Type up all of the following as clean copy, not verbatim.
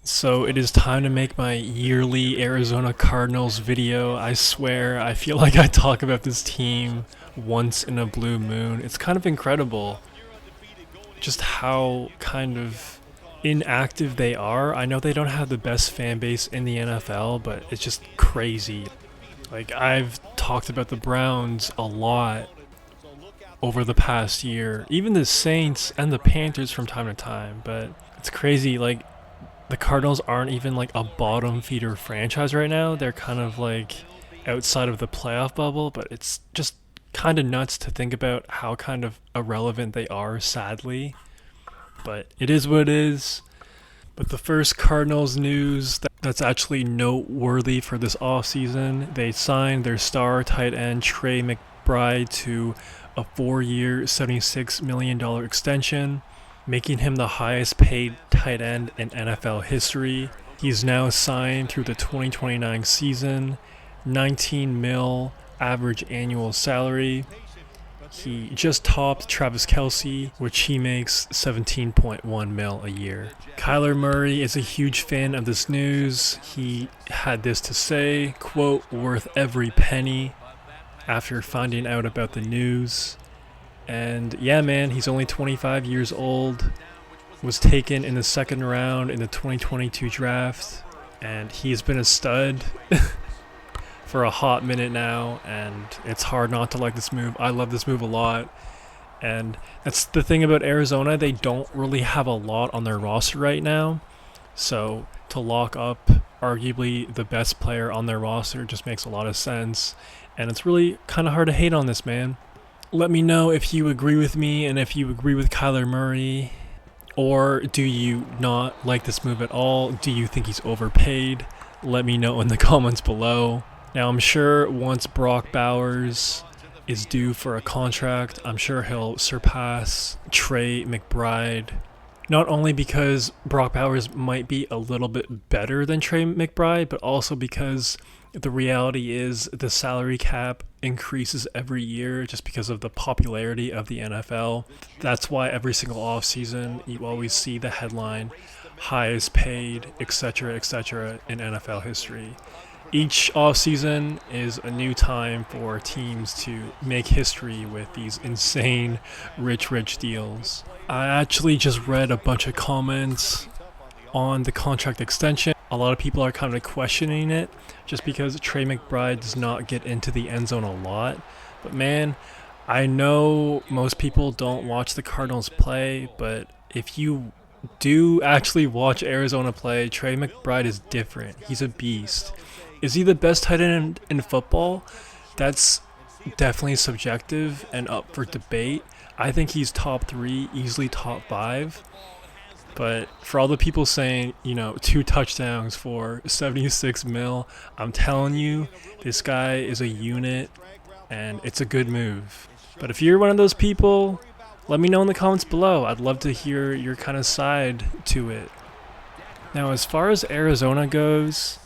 So it is time to make my yearly Arizona Cardinals video. I swear, I feel like I talk about this team once in a blue moon. It's kind of incredible just how kind of inactive they are. I know they don't have the best fan base in the NFL, but it's just crazy. Like, I've talked about the Browns a lot over the past year, even the Saints and the Panthers from time to time, but it's crazy. Like, the Cardinals aren't even like a bottom feeder franchise right now. They're kind of like outside of the playoff bubble, but it's just kind of nuts to think about how kind of irrelevant they are, sadly. But it is what it is. But the first Cardinals news that's actually noteworthy for this offseason, they signed their star tight end Trey Mcbride to a 4-year, $76 million extension, making him the highest paid tight end in NFL history. He's now signed through the 2029 season, 19 mil average annual salary. He just topped Travis Kelce, which he makes 17.1 mil a year. Kyler Murray is a huge fan of this news. He had this to say, quote, "worth every penny," after finding out about the news. And yeah, man, he's only 25 years old, was taken in the second round in the 2022 draft, and he's been a stud for a hot minute now, and it's hard not to like this move. I love this move a lot, and that's the thing about Arizona. They don't really have a lot on their roster right now, so to lock up arguably the best player on their roster just makes a lot of sense, and it's really kind of hard to hate on this, man. Let me know if you agree with me and if you agree with Kyler Murray, or do you not like this move at all? Do you think he's overpaid? Let me know in the comments below. Now, I'm sure once Brock Bowers is due for a contract, I'm sure he'll surpass Trey Mcbride. Not only because Brock Bowers might be a little bit better than Trey Mcbride, but also because the reality is the salary cap increases every year just because of the popularity of the NFL. That's why every single offseason you always see the headline, highest paid, etc., in NFL history. Each offseason is a new time for teams to make history with these insane rich deals. I actually just read a bunch of comments on the contract extension. A lot of people are kind of questioning it just because Trey Mcbride does not get into the end zone a lot. But man, I know most people don't watch the Cardinals play, but if you do actually watch Arizona play, Trey Mcbride is different. He's a beast. Is he the best tight end in football? That's definitely subjective and up for debate. I think he's top 3, easily top 5. But for all the people saying, 2 touchdowns for 76 mil, I'm telling you, this guy is a unit, and it's a good move. But if you're one of those people, let me know in the comments below. I'd love to hear your kind of side to it. Now, as far as Arizona goes,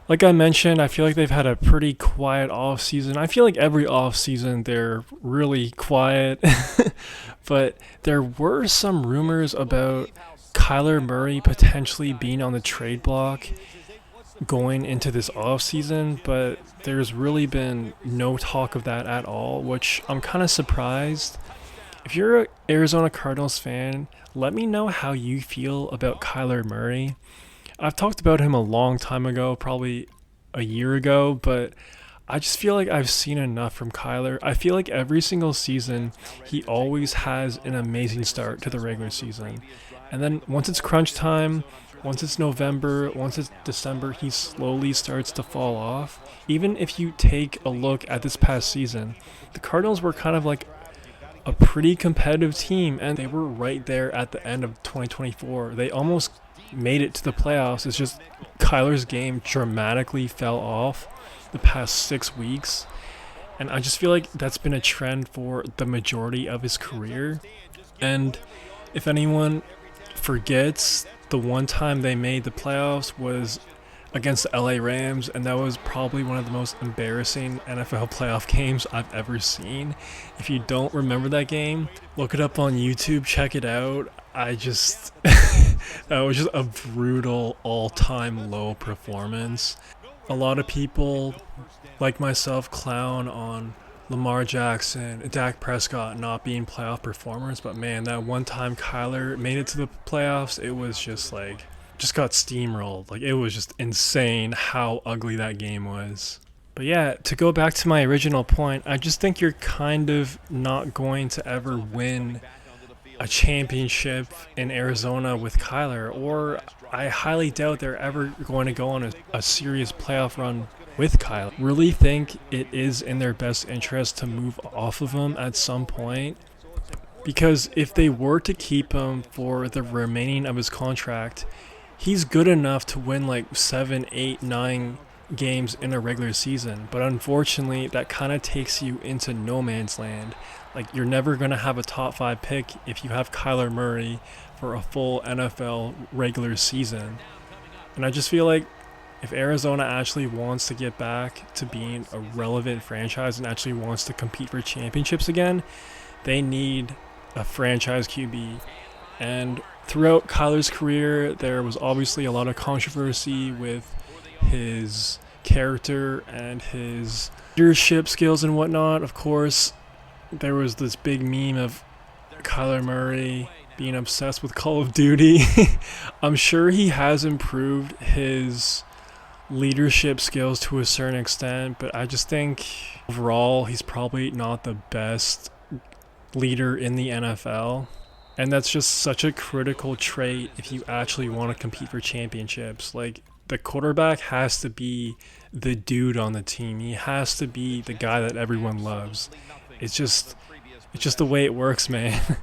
like I mentioned, I feel like they've had a pretty quiet offseason. I feel like every offseason they're really quiet. But there were some rumors about Kyler Murray potentially being on the trade block going into this offseason, but there's really been no talk of that at all, which I'm kind of surprised. If you're an Arizona Cardinals fan, let me know how you feel about Kyler Murray. I've talked about him a long time ago, probably a year ago, but I just feel like I've seen enough from Kyler. I feel like every single season, he always has an amazing start to the regular season. And then once it's crunch time, once it's November, once it's December, he slowly starts to fall off. Even if you take a look at this past season, the Cardinals were kind of like a pretty competitive team, and they were right there at the end of 2024. They almost made it to the playoffs. It's just Kyler's game dramatically fell off the past 6 weeks, and I just feel like that's been a trend for the majority of his career. And if anyone forgets, the one time they made the playoffs was against the LA Rams, and that was probably one of the most embarrassing NFL playoff games I've ever seen. If you don't remember that game, look it up on YouTube, check it out. I just That was just a brutal all-time low performance. A lot of people, like myself, clown on Lamar Jackson and Dak Prescott not being playoff performers, but man, that one time Kyler made it to the playoffs, it was just like, just got steamrolled. Like, it was just insane how ugly that game was. But yeah, to go back to my original point, I just think you're kind of not going to ever win a championship in Arizona with Kyler, or I highly doubt they're ever going to go on a serious playoff run with Kyler. Really think it is in their best interest to move off of him at some point, because if they were to keep him for the remaining of his contract, he's good enough to win like 7, 8, 9 games in a regular season. But unfortunately, that kind of takes you into no man's land. Like, you're never going to have a top 5 pick if you have Kyler Murray for a full NFL regular season. And I just feel like if Arizona actually wants to get back to being a relevant franchise and actually wants to compete for championships again, they need a franchise QB. And throughout Kyler's career, there was obviously a lot of controversy with his character and his leadership skills and whatnot. Of course, there was this big meme of Kyler Murray being obsessed with Call of Duty. I'm sure he has improved his leadership skills to a certain extent, but I just think overall he's probably not the best leader in the NFL. And that's just such a critical trait if you actually want to compete for championships. Like, the quarterback has to be the dude on the team. He has to be the guy that everyone loves. It's just the way it works, man.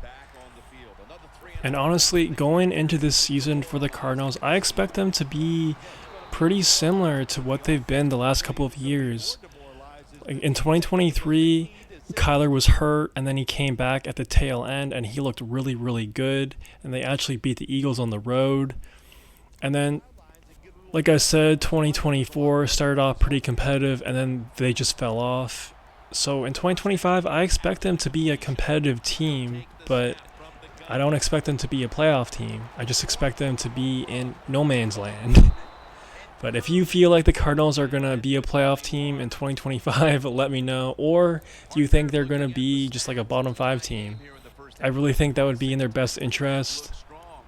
And honestly, going into this season for the Cardinals, I expect them to be pretty similar to what they've been the last couple of years. Like, in 2023, Kyler was hurt, and then he came back at the tail end, and he looked really, really good. And they actually beat the Eagles on the road. And then, like I said, 2024 started off pretty competitive, and then they just fell off. So in 2025, I expect them to be a competitive team, but I don't expect them to be a playoff team. I just expect them to be in no man's land. But if you feel like the Cardinals are going to be a playoff team in 2025, let me know. Or do you think they're going to be just like a bottom 5 team? I really think that would be in their best interest,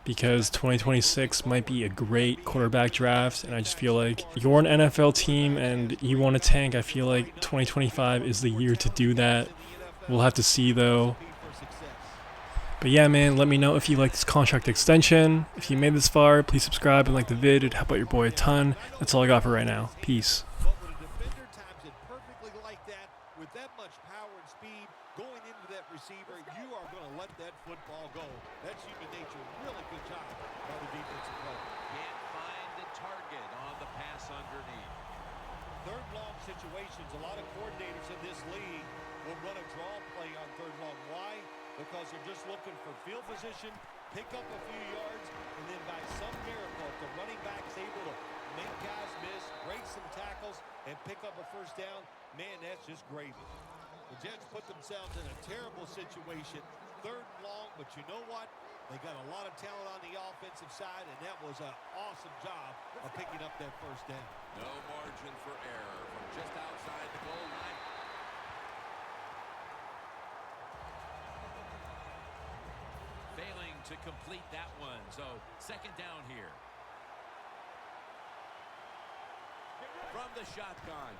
because 2026 might be a great quarterback draft, and I just feel like you're an NFL team and you want to tank. I feel like 2025 is the year to do that. We'll have to see, though. But yeah, man, let me know if you like this contract extension. If you made this far, please subscribe and like the vid. It'd help out your boy a ton. That's all I got for right now. Peace. Football goal. That's human nature. Really good job by the defensive player. Can't find the target on the pass underneath. Third long situations. A lot of coordinators in this league will run a draw play on third long. Why? Because they're just looking for field position, pick up a few yards, and then by some miracle, if the running back's able to make guys miss, break some tackles, and pick up a first down, man, that's just gravy. The Jets put themselves in a terrible situation. Third long, but you know what? They got a lot of talent on the offensive side, and that was an awesome job of picking up that first down. No margin for error from just outside the goal line. Failing to complete that one, so second down here. From the shotgun.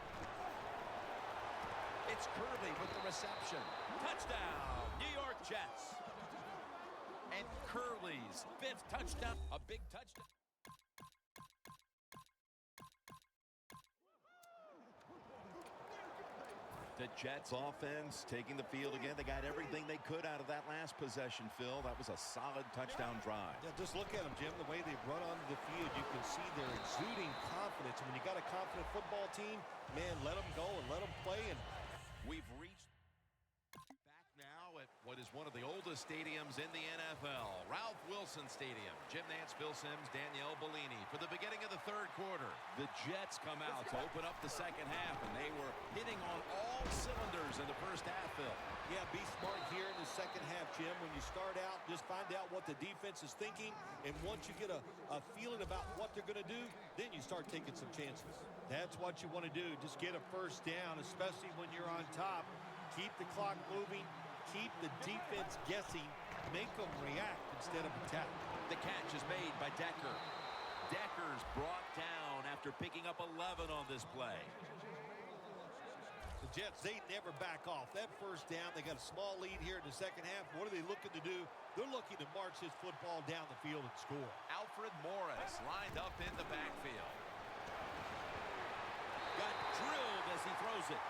It's Curley with the reception. Touchdown, New York Jets. And Curley's 5th touchdown. A big touchdown. The Jets offense taking the field again. They got everything they could out of that last possession, Phil. That was a solid touchdown drive. Yeah, just look at them, Jim. The way they run onto the field, you can see they're exuding confidence. When you got a confident football team, man, let them go and let them play. And we've reached back now at what is one of the oldest stadiums in the NFL, Ralph Wilson Stadium. Jim Nantz, Phil Simms, Danielle Bellini for the beginning of the third quarter. The Jets come out to open up the second half, and they were hitting on all cylinders in the first half, Phil. Yeah, be smart here in the second half, Jim. When you start out, just find out what the defense is thinking, and once you get a feeling about what they're going to do, then you start taking some chances. That's what you want to do. Just get a first down, especially when you're on top. Keep the clock moving. Keep the defense guessing. Make them react instead of attack. The catch is made by Decker. Decker's brought down after picking up 11 on this play. The Jets, they never back off. That first down, they got a small lead here in the second half. What are they looking to do? They're looking to march this football down the field and score. Alfred Morris lined up in the backfield. Got drilled as he throws it.